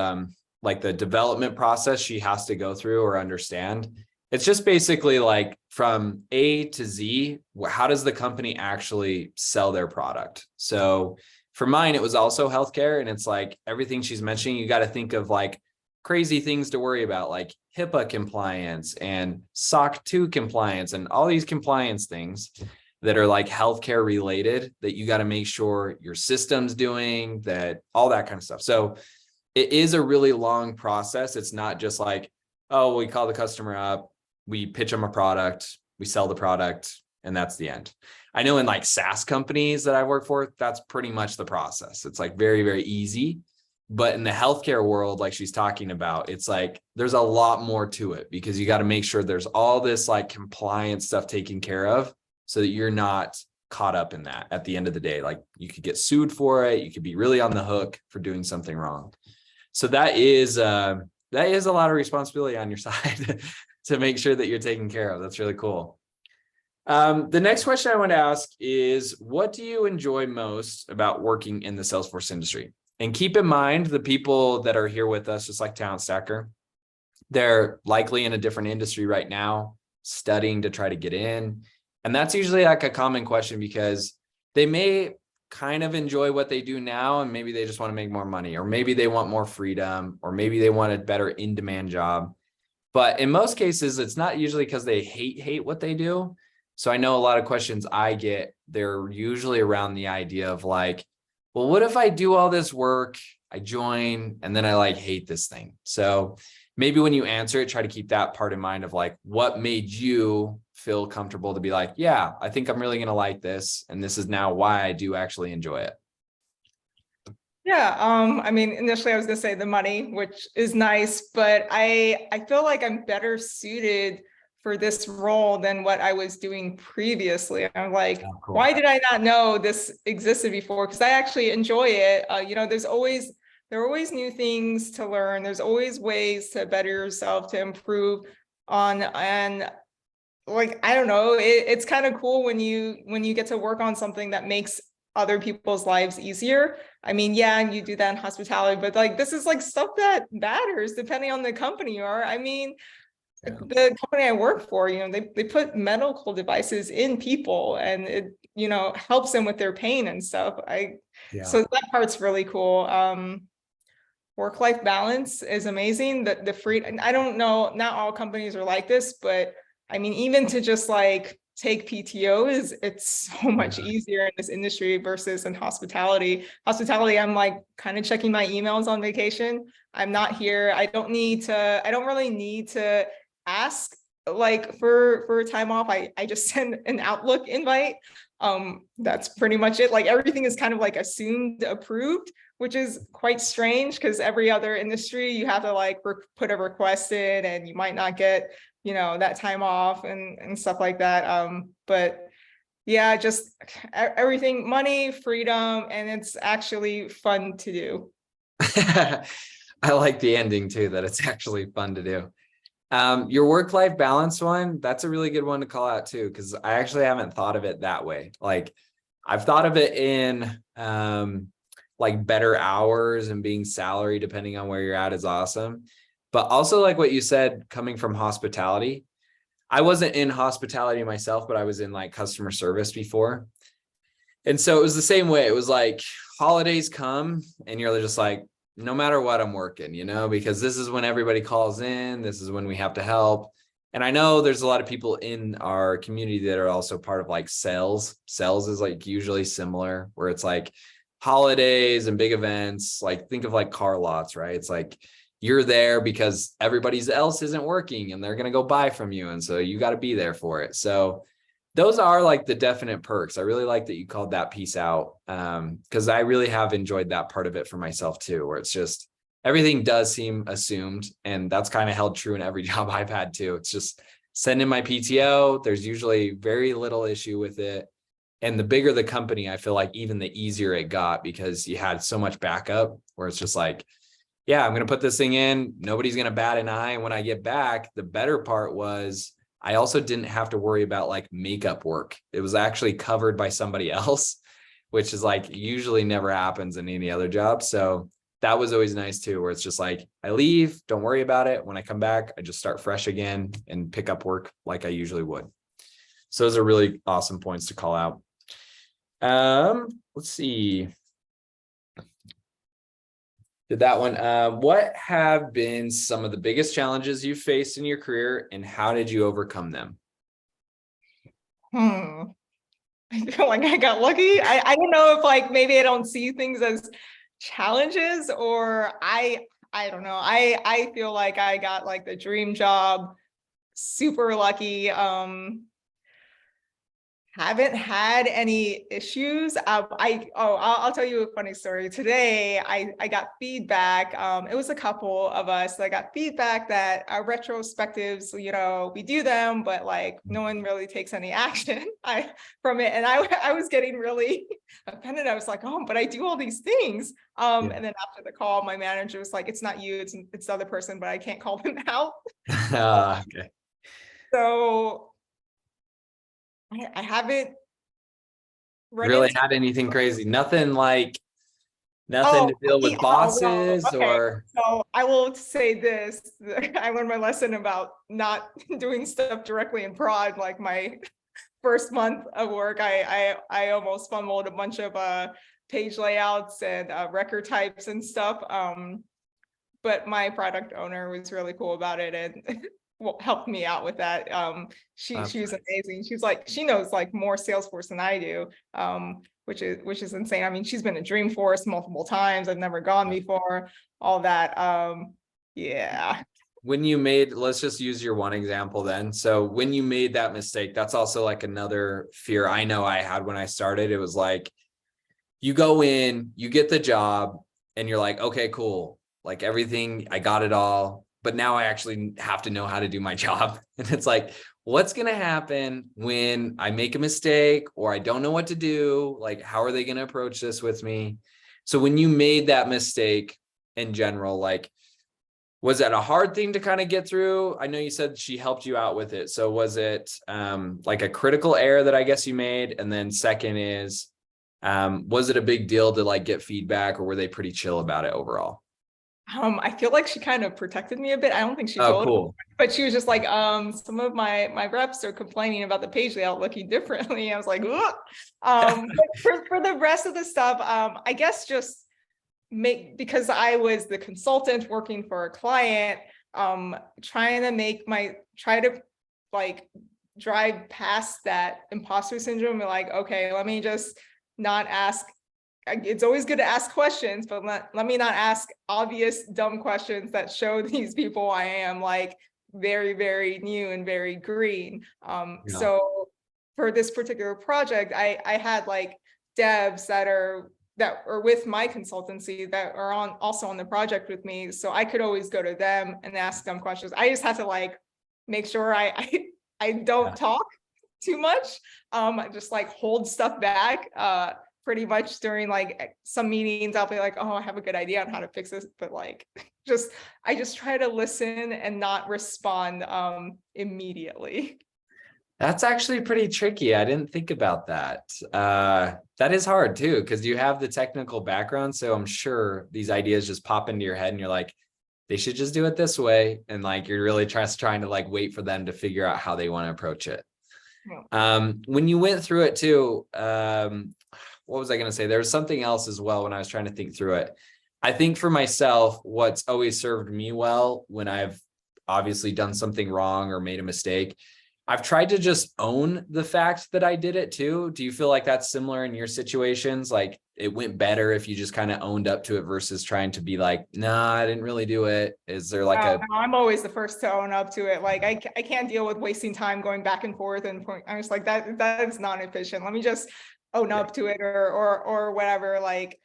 like the development process she has to go through or understand. It's just basically like from A to Z, how does the company actually sell their product? So for mine, it was also healthcare, and it's like everything she's mentioning, you got to think of like crazy things to worry about, like HIPAA compliance and SOC 2 compliance and all these compliance things that are like healthcare related that you got to make sure your system's doing, that all that kind of stuff. So it is a really long process. It's not just like, oh, we call the customer up, we pitch them a product, we sell the product, and that's the end. I know in like SaaS companies that I work for, that's pretty much the process. It's like very, very easy. But in the healthcare world, like she's talking about, it's like there's a lot more to it, because you got to make sure there's all this like compliance stuff taken care of so that you're not caught up in that at the end of the day. Like you could get sued for it. You could be really on the hook for doing something wrong. So that is a lot of responsibility on your side to make sure that you're taken care of. That's really cool. The next question I want to ask is, what do you enjoy most about working in the Salesforce industry? And keep in mind, the people that are here with us, just like Talent Stacker, they're likely in a different industry right now, studying to try to get in. And that's usually like a common question, because they may kind of enjoy what they do now, and maybe they just want to make more money, or maybe they want more freedom, or maybe they want a better in-demand job. But in most cases, it's not usually because they hate what they do. So I know a lot of questions I get, they're usually around the idea of like, well, what if I do all this work, I join, and then I like hate this thing? So maybe when you answer it, try to keep that part in mind of like, what made you feel comfortable to be like, yeah, I think I'm really going to like this, and this is now why I do actually enjoy it. Yeah, I mean, initially I was gonna say the money, which is nice, but I feel like I'm better suited for this role than what I was doing previously. I'm like, Oh, cool. why did I not know this existed before? Because I actually enjoy it. There are always new things to learn. There's always ways to better yourself, to improve on, and like, I don't know, it's kind of cool when you get to work on something that makes other people's lives easier. I mean, yeah, and you do that in hospitality, but like this is like stuff that matters depending on the company you are. I mean, Yeah. The company I work for, they put medical devices in people, and it, helps them with their pain and stuff. Yeah. So that part's really cool. Work-life balance is amazing. The free, and I don't know, not all companies are like this, but I mean, even to just like take PTO it's so much easier in this industry versus in hospitality. Hospitality, I'm like kind of checking my emails on vacation. I'm not here. I don't really need to ask like for time off. I just send an Outlook invite. That's pretty much it. Like everything is kind of like assumed approved, which is quite strange because every other industry you have to like put a request in, and you might not get that time off and stuff like that. But yeah, just everything, money, freedom, and it's actually fun to do. I like the ending too, that it's actually fun to do. Your work-life balance one, that's a really good one to call out too, because I actually haven't thought of it that way. Like I've thought of it in like better hours, and being salary depending on where you're at is awesome. But also like what you said, coming from hospitality, I wasn't in hospitality myself, but I was in like customer service before. And so it was the same way. It was like holidays come and you're just like, no matter what, I'm working, because this is when everybody calls in. This is when we have to help. And I know there's a lot of people in our community that are also part of like sales. Sales is like usually similar, where it's like holidays and big events. Like think of like car lots, right? It's like you're there because everybody else isn't working and they're going to go buy from you. And so you got to be there for it. So those are like the definite perks. I really like that you called that piece out, because I really have enjoyed that part of it for myself too, where it's just everything does seem assumed. And that's kind of held true in every job I've had too. It's just send in my PTO. There's usually very little issue with it. And the bigger the company, I feel like even the easier it got, because you had so much backup where it's just like, yeah, I'm going to put this thing in. Nobody's going to bat an eye. And when I get back, the better part was I also didn't have to worry about like makeup work. It was actually covered by somebody else, which is like usually never happens in any other job. So that was always nice too, where it's just like, I leave, don't worry about it. When I come back, I just start fresh again and pick up work like I usually would. So those are really awesome points to call out. Let's see. Did that one. What have been some of the biggest challenges you've faced in your career, and how did you overcome them? I feel like I got lucky. I don't know if like maybe I don't see things as challenges, or I don't know. I feel like I got like the dream job, super lucky. Haven't had any issues. I'll tell you a funny story. Today, I got feedback. It was a couple of us that got feedback that our retrospectives, we do them, but like no one really takes any action from it. And I was getting really offended. I was like, oh, but I do all these things. And then after the call, my manager was like, it's not you, it's the other person, but I can't call them out. Okay. So I haven't run Really into. had anything crazy? Nothing Oh, to deal with well, bosses okay. or. So I will say this. I learned my lesson about not doing stuff directly in prod. Like my first month of work, I almost fumbled a bunch of page layouts and record types and stuff. But my product owner was really cool about it and helped me out with that. She was amazing. She knows like more Salesforce than I do, which is insane. I mean, she's been at Dreamforce multiple times. I've never gone before. All that. Yeah. When you made, let's just use your one example then. So when you made that mistake, that's also like another fear I know I had when I started. It was like, you go in, you get the job, and you're like, okay, cool. Like everything, I got it all. But now I actually have to know how to do my job. And it's like, what's going to happen when I make a mistake or I don't know what to do? Like, how are they going to approach this with me? So when you made that mistake in general, like, was that a hard thing to kind of get through? I know you said she helped you out with it. So was it like a critical error that I guess you made? And then second is, was it a big deal to like get feedback, or were they pretty chill about it overall? I feel like she kind of protected me a bit. I don't think she Oh, told, cool. but she was just like, some of my reps are complaining about the page layout looking differently. I was like, ugh. But for the rest of the stuff, I guess just because I was the consultant working for a client, trying to try to like drive past that imposter syndrome. And like, okay, let me just not ask. It's always good to ask questions, but let me not ask obvious dumb questions that show these people I am like very, very new and very green. Yeah. So for this particular project, I had like devs that are with my consultancy that are also on the project with me. So I could always go to them and ask them questions. I just had to like make sure I don't talk too much. I just like hold stuff back. Pretty much during like some meetings, I'll be like, oh, I have a good idea on how to fix this. But like I just try to listen and not respond immediately. That's actually pretty tricky. I didn't think about that. That is hard too, because you have the technical background. So I'm sure these ideas just pop into your head and you're like, they should just do it this way. And like, you're really trying to like wait for them to figure out how they want to approach it. Yeah. When you went through it too, what was I going to say? There was something else as well when I was trying to think through it. I think for myself, what's always served me well when I've obviously done something wrong or made a mistake, I've tried to just own the fact that I did it too. Do you feel like that's similar in your situations? Like it went better if you just kind of owned up to it versus trying to be like, nah, I didn't really do it. Is there like No, I'm always the first to own up to it. Like I can't deal with wasting time going back and forth I'm just like that is not efficient. Let me just own up to it or whatever. Like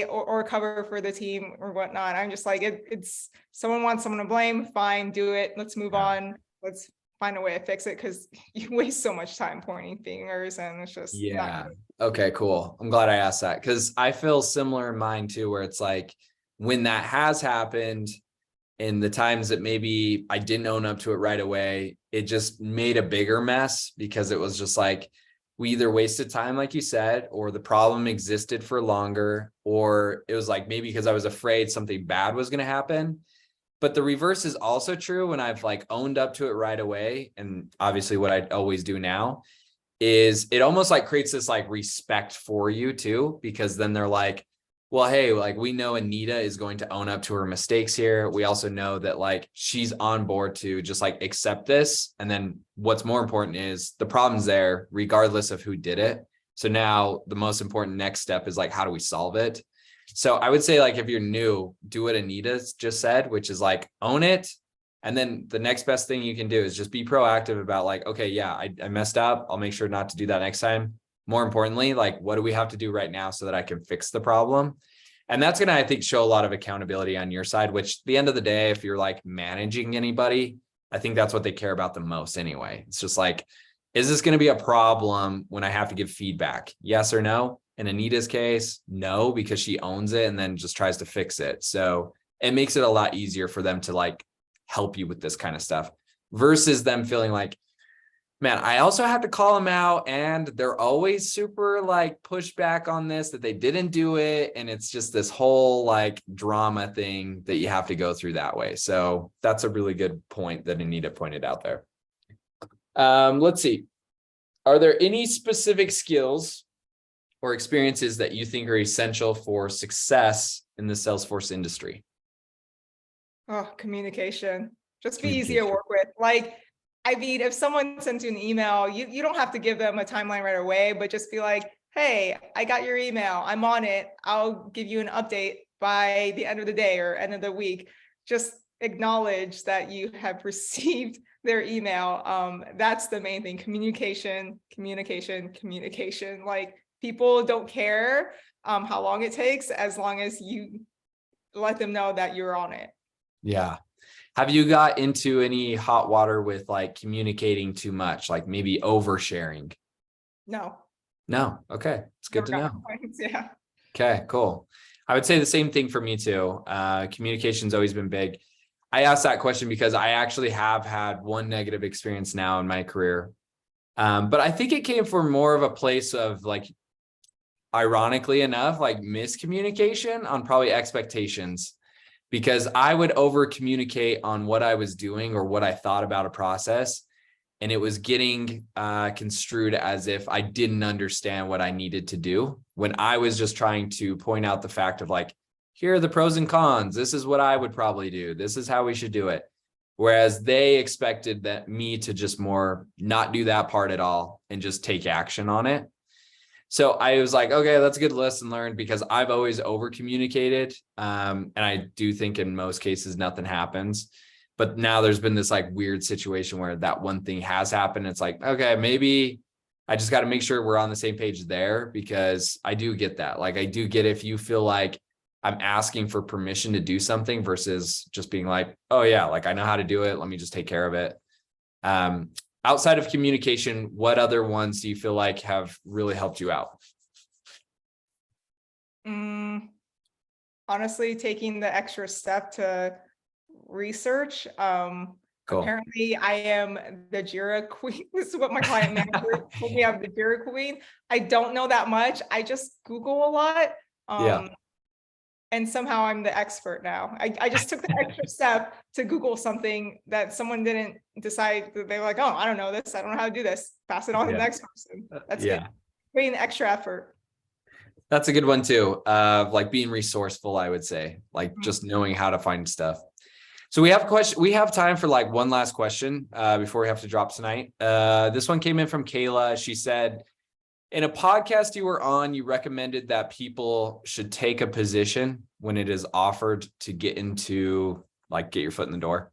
or cover for the team or whatnot. I'm just like it's someone wants someone to blame, fine, do it. Let's move on. Let's find a way to fix it because you waste so much time pointing fingers and it's just Yeah. Okay, cool. I'm glad I asked that because I feel similar in mine too, where it's like when that has happened in the times that maybe I didn't own up to it right away, it just made a bigger mess because it was just like we either wasted time, like you said, or the problem existed for longer, or it was like maybe because I was afraid something bad was going to happen. But the reverse is also true when I've like owned up to it right away. And obviously what I always do now is it almost like creates this like respect for you too, because then they're like, well, hey, like we know Anita is going to own up to her mistakes here. We also know that like she's on board to just like accept this. And then what's more important is the problem's there regardless of who did it. So now the most important next step is like, how do we solve it? So I would say like, if you're new, do what Anita just said, which is like own it. And then the next best thing you can do is just be proactive about like, okay, yeah, I messed up. I'll make sure not to do that next time. More importantly, like, what do we have to do right now so that I can fix the problem? And that's going to, I think, show a lot of accountability on your side, which at the end of the day, if you're like managing anybody, I think that's what they care about the most anyway. It's just like, is this going to be a problem when I have to give feedback? Yes or no? In Anita's case, no, because she owns it and then just tries to fix it. So it makes it a lot easier for them to like help you with this kind of stuff versus them feeling like, man, I also have to call them out and they're always super like push back on this, that they didn't do it. And it's just this whole like drama thing that you have to go through that way. So that's a really good point that Anita pointed out there. Let's see. Are there any specific skills or experiences that you think are essential for success in the Salesforce industry? Oh, communication. Just be easy to work with. Like, I mean, if someone sends you an email, you don't have to give them a timeline right away, but just be like, hey, I got your email. I'm on it. I'll give you an update by the end of the day or end of the week. Just acknowledge that you have received their email. That's the main thing. Communication. Like, people don't care how long it takes as long as you let them know that you're on it. Yeah. Have you got into any hot water with like communicating too much, like maybe oversharing? No. Okay. It's good to know. Yeah. Okay, cool. I would say the same thing for me too. Communication's always been big. I asked that question because I actually have had one negative experience now in my career. But I think it came from more of a place of like, ironically enough, like miscommunication on probably expectations. because I would over communicate on what I was doing or what I thought about a process. And it was getting construed as if I didn't understand what I needed to do, when I was just trying to point out the fact of like, here are the pros and cons. This is what I would probably do. This is how we should do it. Whereas they expected that me to just more not do that part at all and just take action on it. So I was like, okay, that's a good lesson learned, because I've always over communicated. And I do think in most cases, nothing happens. But now there's been this like weird situation where that one thing has happened. It's like, okay, maybe I just got to make sure we're on the same page there, because I do get that. Like, I do get if you feel like I'm asking for permission to do something versus just being like, oh yeah, like I know how to do it. Let me just take care of it. Outside of communication, what other ones do you feel like have really helped you out? Honestly, taking the extra step to research. Cool. Apparently I am the Jira queen. This is what my client manager told me. I'm the Jira queen. I don't know that much. I just Google a lot. Yeah. And somehow I'm the expert now. I just took the extra step to Google something that someone didn't decide. They were like, oh, I don't know this. I don't know how to do this. Pass it on to the next person. That's good. Putting extra effort. That's a good one too. Like being resourceful, I would say, like just knowing how to find stuff. So we have a question. We have time for like one last question before we have to drop tonight. This one came in from Kayla. She said, in a podcast you were on, you recommended that people should take a position when it is offered to get into, like, get your foot in the door.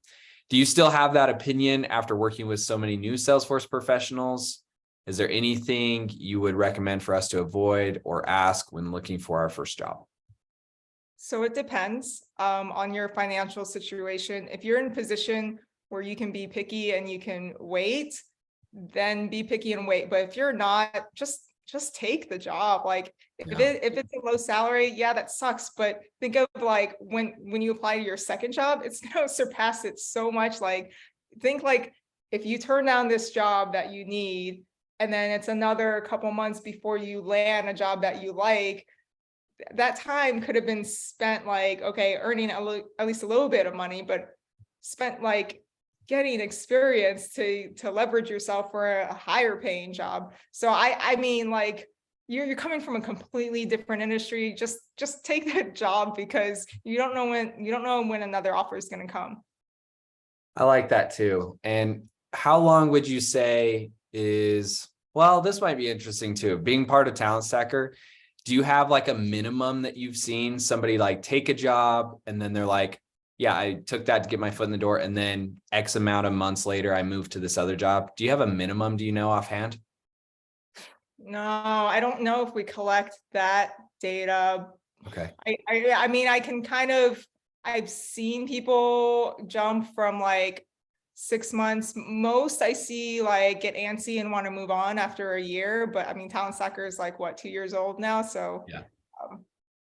Do you still have that opinion after working with so many new Salesforce professionals? Is there anything you would recommend for us to avoid or ask when looking for our first job? So it depends on your financial situation. If you're in a position where you can be picky and you can wait, then be picky and wait. But if you're not, just take the job. Like if it's a low salary, yeah, that sucks. But think of like when you apply to your second job, it's gonna surpass it so much. Like think like if you turn down this job that you need, and then it's another couple months before you land a job that you like, that time could have been spent like, okay, earning at least a little bit of money, but spent like getting experience to leverage yourself for a higher paying job. So I mean, like you're coming from a completely different industry. Just take that job, because you don't know when another offer is going to come. I like that too. And how long would you say is, well, this might be interesting too, being part of Talent Stacker. Do you have like a minimum that you've seen somebody like take a job and then they're like, yeah, I took that to get my foot in the door, and then X amount of months later, I moved to this other job? Do you have a minimum? Do you know offhand? No, I don't know if we collect that data. Okay. I mean, I can I've seen people jump from like 6 months. Most I see like get antsy and want to move on after a year. But I mean, Talent Stacker is like what, 2 years old now. So Yeah.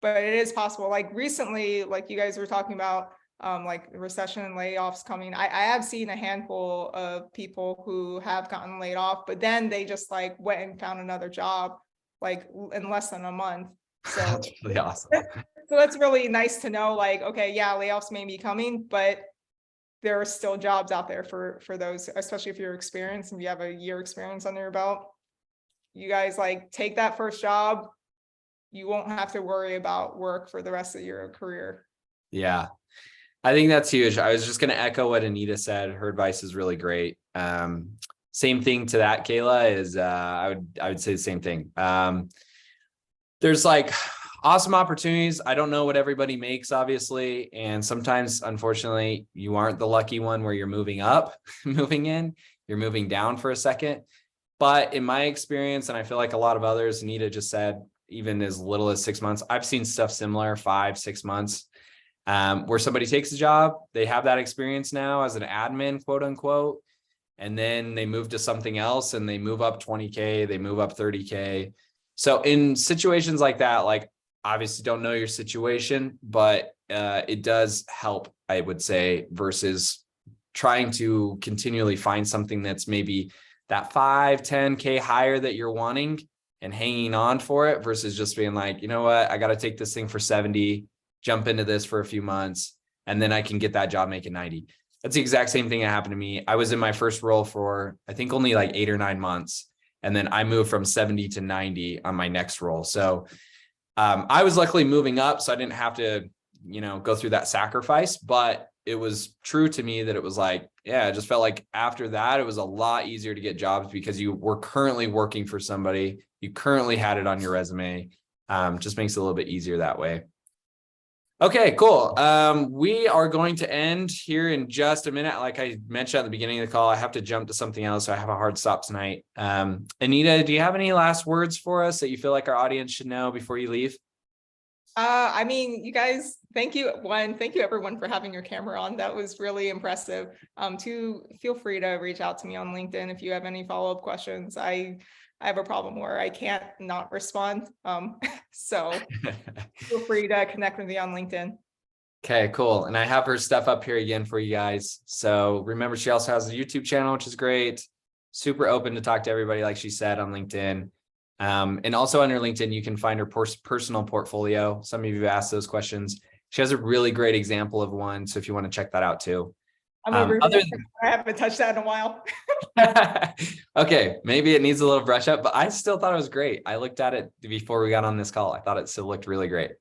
But it is possible. Like recently, like you guys were talking about, like the recession and layoffs coming. I have seen a handful of people who have gotten laid off, but then they just like went and found another job like in less than a month. So That's really awesome. So that's really nice to know. Like, okay, yeah, layoffs may be coming, but there are still jobs out there for those, especially if you're experienced and you have a year experience under your belt. You guys like take that first job. You won't have to worry about work for the rest of your career. Yeah, I think that's huge. I was just going to echo what Anita said. Her advice is really great. Same thing to that, Kayla, is I would say the same thing. There's like awesome opportunities. I don't know what everybody makes, obviously. And sometimes, unfortunately, you aren't the lucky one where you're moving up, moving in, you're moving down for a second. But in my experience, and I feel like a lot of others, Anita just said, even as little as 6 months, I've seen stuff similar, 5-6 months, where somebody takes a job, they have that experience now as an admin, quote unquote, and then they move to something else and they move up 20K, they move up 30K. So in situations like that, like obviously don't know your situation, but it does help, I would say, versus trying to continually find something that's maybe that 5-10K higher that you're wanting and hanging on for it, versus just being like, you know what, I got to take this thing for 70, jump into this for a few months, and then I can get that job making 90. That's the exact same thing that happened to me. I was in my first role for, I think, only like 8 or 9 months. And then I moved from 70 to 90 on my next role. So I was luckily moving up, so I didn't have to, go through that sacrifice, but it was true to me that it was like, yeah, it just felt like after that, it was a lot easier to get jobs because you were currently working for somebody. You currently had it on your resume. Just makes it a little bit easier that way. Okay, cool. We are going to end here in just a minute. Like I mentioned at the beginning of the call, I have to jump to something else. So I have a hard stop tonight. Anita, do you have any last words for us that you feel like our audience should know before you leave? I mean, you guys, thank you. Thank you everyone for having your camera on. That was really impressive. Two, feel free to reach out to me on LinkedIn if you have any follow-up questions. I have a problem where I can't not respond. So feel free to connect with me on LinkedIn. Okay, cool. And I have her stuff up here again for you guys. So remember, she also has a YouTube channel, which is great. Super open to talk to everybody, like she said, on LinkedIn. And also on her LinkedIn, you can find her personal portfolio. Some of you have asked those questions. She has a really great example of one. So if you want to check that out too. I'm over here. I haven't touched that in a while. Okay, maybe it needs a little brush up, but I still thought it was great. I looked at it before we got on this call. I thought it still looked really great.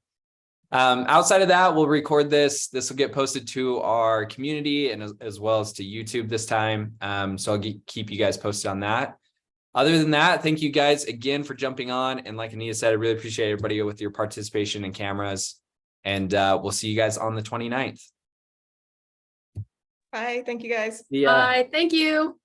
Outside of that, we'll record this. This will get posted to our community and as well as to YouTube this time. So I'll keep you guys posted on that. Other than that, thank you guys again for jumping on. And like Anita said, I really appreciate everybody with your participation and cameras. And we'll see you guys on the 29th. Bye. Thank you guys. Bye. Thank you.